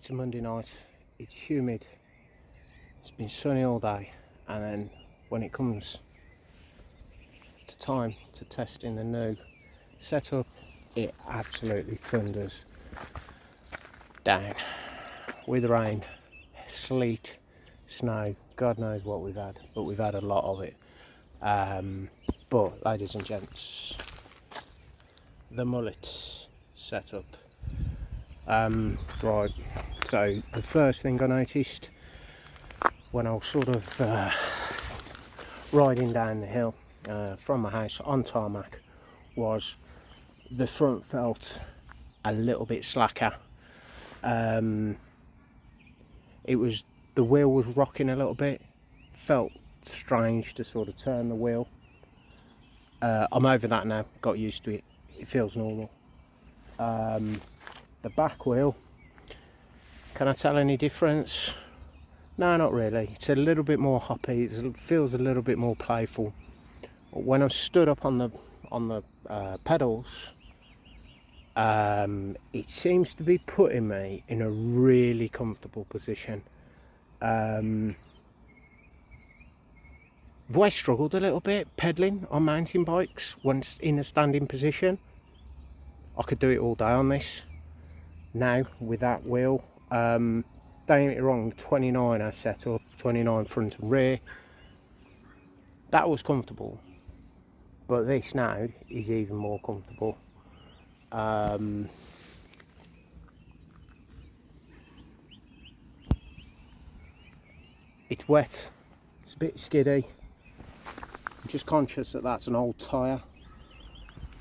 it's a Monday night, it's humid, it's been sunny all day, and then when it comes to time to testing the new setup, it absolutely thunders down with rain, sleet, snow, God knows what we've had, but we've had a lot of it. But ladies and gents, the Mullet setup. Right, so the first thing I noticed when I was sort of riding down the hill from my house on tarmac was the front felt a little bit slacker. It was, the wheel was rocking a little bit, felt strange to sort of turn the wheel. I'm over that now, got used to it, it feels normal. The back wheel, can I tell any difference? No, not really. It's a little bit more hoppy, it feels a little bit more playful. When I'm stood up on the pedals, it seems to be putting me in a really comfortable position. I struggled a little bit pedalling on mountain bikes once in a standing position. I could do it all day on this. Now with that wheel, don't get me wrong, 29 I set up, 29 front and rear, that was comfortable, but this now is even more comfortable. It's wet, it's a bit skiddy. I'm just conscious that that's an old tyre.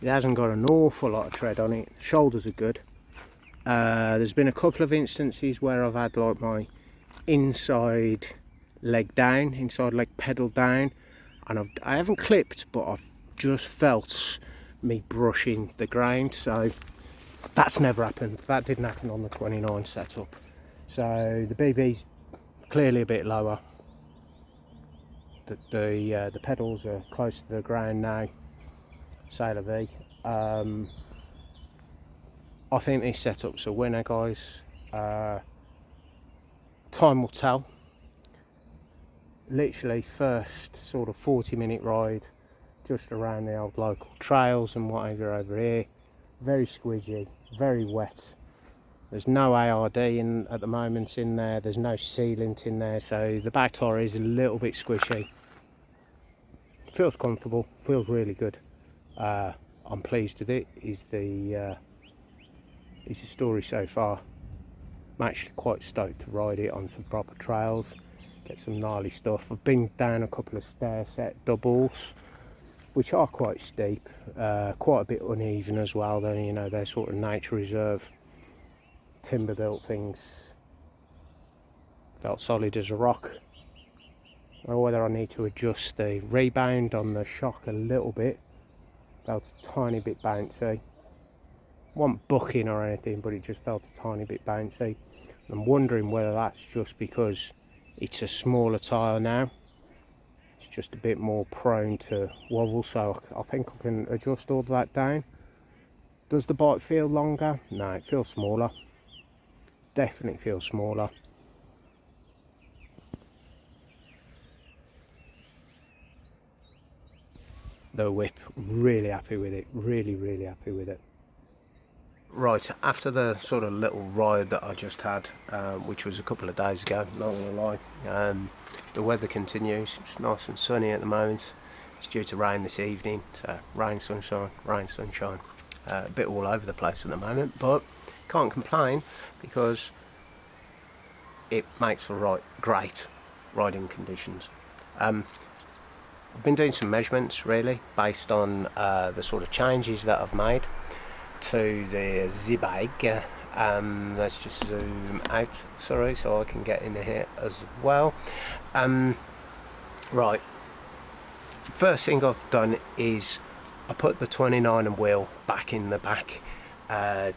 It hasn't got an awful lot of tread on it. Shoulders are good. There's been a couple of instances where I've had like my inside leg down, inside leg pedal down, and I haven't clipped, but I've just felt me brushing the ground. So that's never happened. That didn't happen on the 29 setup. So the BB's clearly a bit lower. The pedals are close to the ground now. C'est la vie. I think this setup's a winner, guys. Time will tell. Literally first sort of 40-minute ride just around the old local trails and whatever over here. Very squidgy, very wet. There's no ARD in at the moment in there. There's no sealant in there, so the back tyre is a little bit squishy. Feels comfortable, feels really good. I'm pleased with it. Is the story so far. I'm actually quite stoked to ride it on some proper trails, get some gnarly stuff. I've been down a couple of stair set doubles, which are quite steep, quite a bit uneven as well. Though, you know, they're sort of nature reserve timber built things. Felt solid as a rock. I don't know whether I need to adjust the rebound on the shock a little bit. Felt a tiny bit bouncy. Wasn't bucking or anything, but it just felt a tiny bit bouncy. I'm wondering whether that's just because it's a smaller tyre now. It's just a bit more prone to wobble, so I think I can adjust all that down. Does the bike feel longer? No, it feels smaller. Definitely feels smaller. The whip, really happy with it. Really happy with it. Right, after the sort of little ride that I just had, which was a couple of days ago, not gonna lie, the weather continues. It's nice and sunny at the moment. It's due to rain this evening, so rain, sunshine, a bit all over the place at the moment, but can't complain because it makes for great riding conditions. I've been doing some measurements really based on the sort of changes that I've made to the Z-bike. Let's just zoom out, sorry, so I can get in here as well. Right, first thing I've done is I put the 29 and wheel back in the back,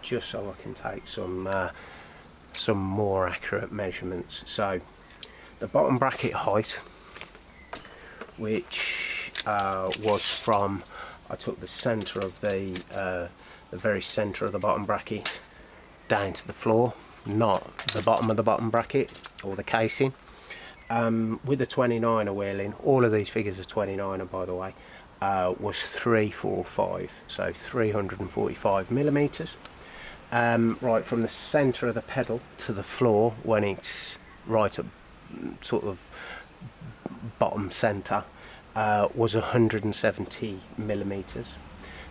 just so I can take some more accurate measurements. So the bottom bracket height, which was from, I took the centre of the very centre of the bottom bracket down to the floor, not the bottom of the bottom bracket or the casing. With the 29er wheeling, all of these figures are 29er by the way, was 345, so 345 millimeters. Right from the center of the pedal to the floor, when it's right at sort of bottom center, was 170 millimeters.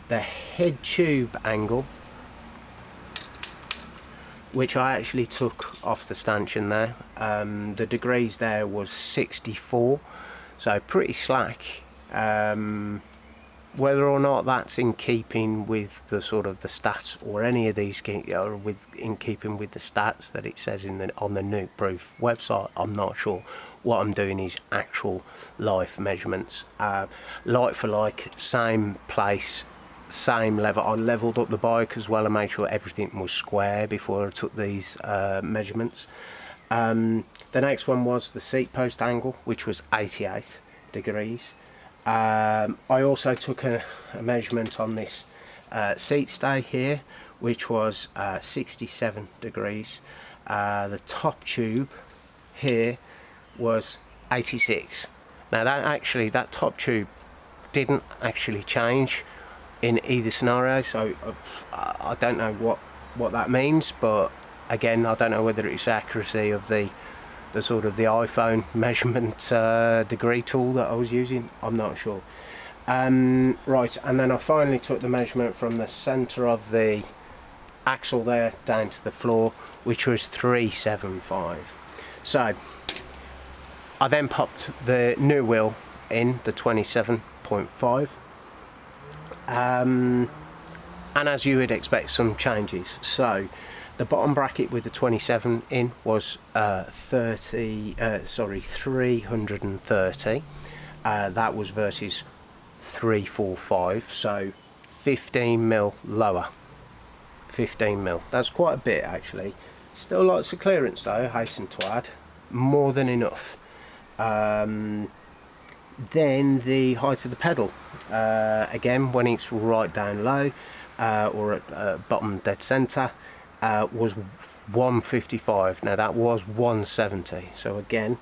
The head tube angle, which I actually took off the stanchion there, the degrees there was 64, so pretty slack. Whether or not that's in keeping with the sort of the stats, or any of these in keeping with the stats that it says on the Nuke Proof website, I'm not sure. What I'm doing is actual life measurements, like for like, same place, same level. I levelled up the bike as well and made sure everything was square before I took these measurements. The next one was the seat post angle, which was 88 degrees. I also took a measurement on this seat stay here, which was 67 degrees. The top tube here was 86. Now that top tube didn't actually change in either scenario, so I don't know what that means, but again, I don't know whether it's accuracy of the sort of the iPhone measurement degree tool that I was using. I'm not sure. Right, and then I finally took the measurement from the center of the axle there down to the floor, which was 375. So I then popped the new wheel in, the 27.5, and as you would expect, some changes. So the bottom bracket with the 27 in was 330. That was versus 345, so 15 mil lower. 15 mil. That's quite a bit actually. Still lots of clearance though, hasten to add. More than enough. Then the height of the pedal. Again, when it's right down low or at bottom dead center, was 155. Now that was 170, so again,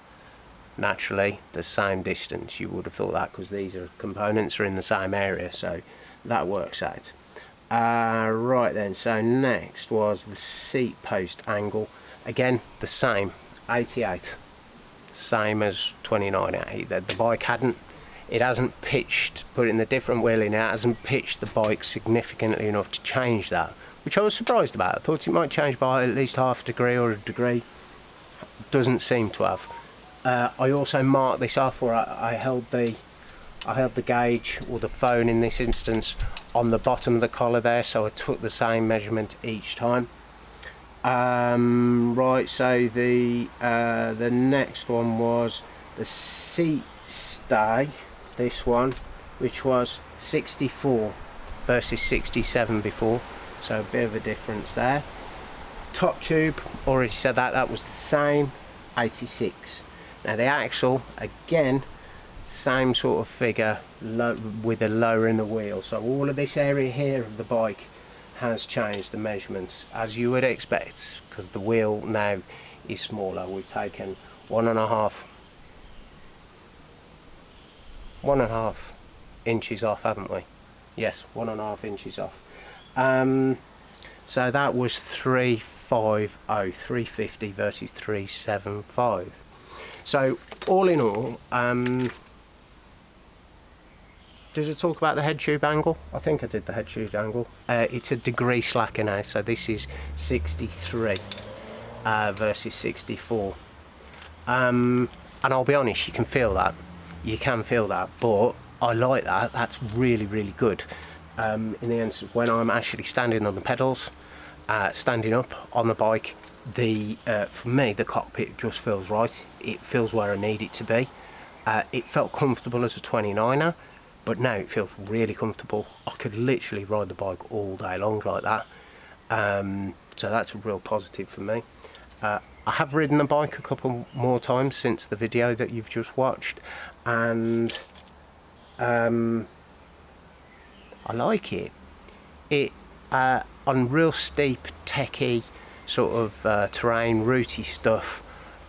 naturally the same distance. You would have thought that, because these components are in the same area, so that works out. Right then, so next was the seat post angle. Again, the same, 88, same as 29. The bike hasn't pitched, putting the different wheeling out, hasn't pitched the bike significantly enough to change that, which I was surprised about. I thought it might change by at least half a degree or a degree. Doesn't seem to have. I also marked this off, or I held the gauge, or the phone in this instance, on the bottom of the collar there, so I took the same measurement each time. Right, so the next one was the seat stay, this one, which was 64 versus 67 before. So a bit of a difference there. Top tube, already said that was the same, 86. Now the axle, again, same sort of figure, with a lowering the wheel. So all of this area here of the bike has changed the measurements, as you would expect, because the wheel now is smaller. We've taken 1.5 inches off, haven't we? Yes, 1.5 inches off. So that was 350 versus 375. So all in all, did I talk about the head tube angle? I think I did the head tube angle. It's a degree slacker now, so this is 63 versus 64. And I'll be honest, you can feel that. You can feel that, but I like that. That's really, really good. In the end, when I'm actually standing on the pedals, standing up on the bike, for me the cockpit just feels right. It feels where I need it to be. It felt comfortable as a 29er, but now it feels really comfortable. I could literally ride the bike all day long like that. So that's a real positive for me. I have ridden the bike a couple more times since the video that you've just watched, and I like it. On real steep, techy, sort of terrain, rooty stuff,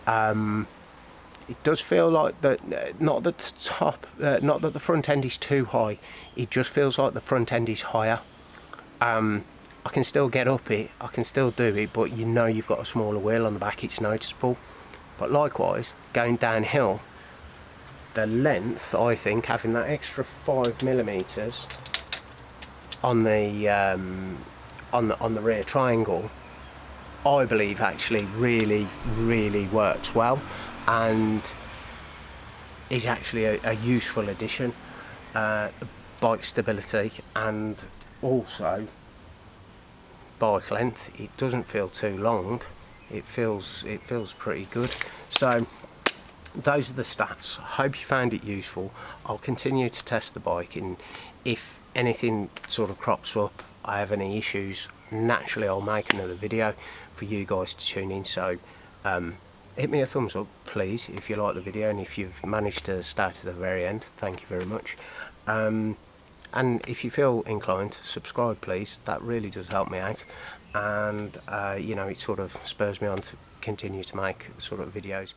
it does feel like that. Not that the top, not that the front end is too high. It just feels like the front end is higher. I can still get up it, I can still do it, but you know you've got a smaller wheel on the back, it's noticeable. But likewise, going downhill, the length, I think, having that extra 5mm on the rear triangle, I believe actually really works well, and is actually a useful addition. Bike stability, and also bike length. It doesn't feel too long. It feels pretty good. So those are the stats. I hope you found it useful. I'll continue to test the bike, and if anything sort of crops up, I have any issues, naturally I'll make another video for you guys to tune in. So hit me a thumbs up please if you like the video, and if you've managed to start at the very end, thank you very much. And if you feel inclined, subscribe please, that really does help me out, and you know, it sort of spurs me on to continue to make sort of videos.